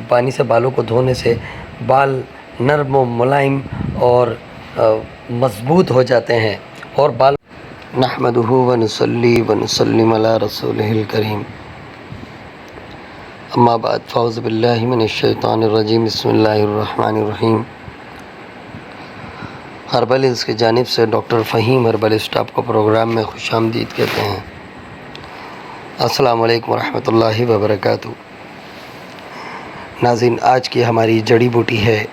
पानी से बालों को धोने से बाल नर्म व मुलायम और मज़बूत हो जाते हैं और बाल नहमदुहु व नुसल्ली व नुसल्लिम अला रसूलिहिल करीम। अम्मा बाद फ़ौज़ बिल्लाहि मिनश शैतानिर रजीम। बिस्मिल्लाहिर रहमानिर रहीम। हर्बल हिल्स की जानिब से डॉक्टर फ़हीम हर्बल स्टाफ को प्रोग्राम में खुशामदीद कहते हैं। अस्सलामु अलैकुम वरहमतुल्लाहि वबरकातुहू। नाज़रीन, आज की हमारी जड़ी बूटी है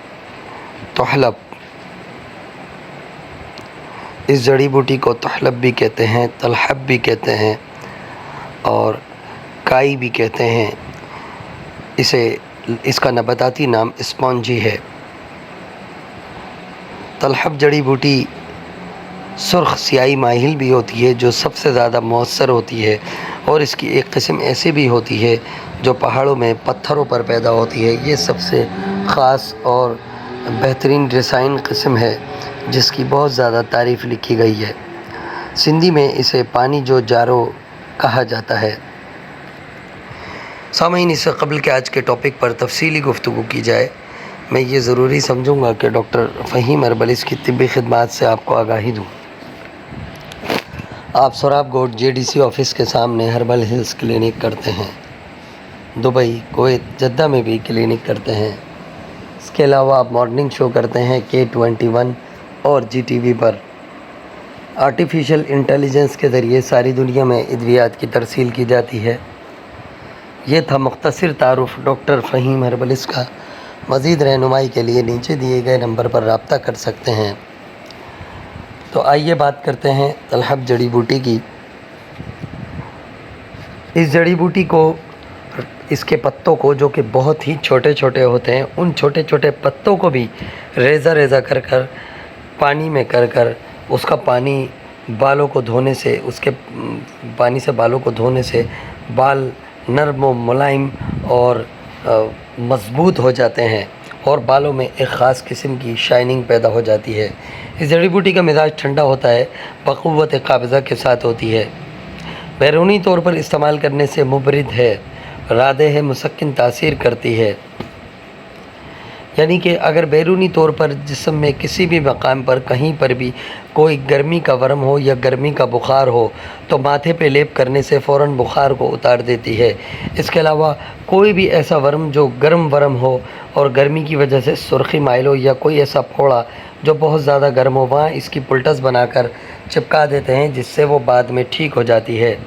तहलब। इस जड़ी बूटी को तहलब भी कहते हैं, तलहब भी कहते हैं और काई भी कहते हैं। इसका नबाताती नाम स्पॉन्जी है। तलहब जड़ी बूटी सुर्ख सियाही माहिल भी होती है जो सबसे ज़्यादा मौसर होती है, और इसकी एक किस्म ऐसी भी होती है जो पहाड़ों में पत्थरों पर पैदा होती है। ये सबसे ख़ास और बेहतरीन रसायन किस्म है जिसकी बहुत ज़्यादा तारीफ़ लिखी गई है। सिंधी में इसे पानी जो जारो कहा जाता है। सामईन, इससे कबल के आज के टॉपिक पर तफसीली गुफ्तगू की जाए, मैं ये ज़रूरी समझूंगा कि डॉक्टर फ़हीम हर्बल इसकी तिब्बी खिदमात से आपको आगाही दूँ। आप सोराब गोड JDC ऑफ़िस के सामने हर्बल हिल्स क्लिनिक करते हैं। दुबई, कुवैत, जद्दा में भी क्लिनिक करते हैं। इसके अलावा आप मॉर्निंग शो करते हैं K21 और GTV पर। आर्टिफिशियल इंटेलिजेंस के ज़रिए सारी दुनिया में अद्वियात की तरसील की जाती है। ये था मुख्तसर तारुफ़ डॉक्टर फ़हीम हर्बलिस का। मज़ीद रहनुमाई के लिए नीचे दिए गए नंबर पर रब्ता कर सकते हैं। तो आइए बात करते हैं तलहब जड़ी बूटी की। इस जड़ी बूटी को, इसके पत्तों को, जो कि बहुत ही छोटे छोटे होते हैं, उन छोटे छोटे पत्तों को भी रेज़ा कर कर पानी में कर उसका पानी बालों को धोने से, उसके पानी से बालों को धोने से बाल नर्म व मुलायम और मज़बूत हो जाते हैं और बालों में एक ख़ास किस्म की शाइनिंग पैदा हो जाती है। इस जड़ी बूटी का मिजाज ठंडा होता है, बक़ुव्वत काबिज़ा के साथ होती है। बैरूनी तौर पर इस्तेमाल करने से मुबरिद है, रादे है, मुसक्किन तासीर करती है। यानी कि अगर बैरूनी तौर पर जिस्म में किसी भी मकाम पर कहीं पर भी कोई गर्मी का वरम हो या गर्मी का बुखार हो तो माथे पे लेप करने से फ़ौरन बुखार को उतार देती है। इसके अलावा कोई भी ऐसा वरम जो गर्म वरम हो और गर्मी की वजह से सुर्खी माइल हो, या कोई ऐसा फोड़ा जो बहुत ज़्यादा गर्म हो, वहाँ इसकी पुलटस बनाकर चिपका देते हैं जिससे वो बाद में ठीक हो जाती है।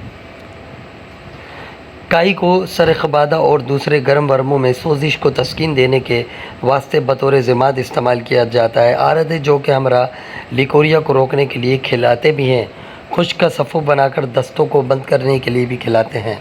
काई को सरखबादा और दूसरे गर्म वर्मों में सोजिश को तस्कीन देने के वास्ते बतौर ज़माद इस्तेमाल किया जाता है। आरद जो कि हमरा लिकोरिया को रोकने के लिए खिलाते भी हैं। खुश्क का सफ़ू बनाकर दस्तों को बंद करने के लिए भी खिलाते हैं।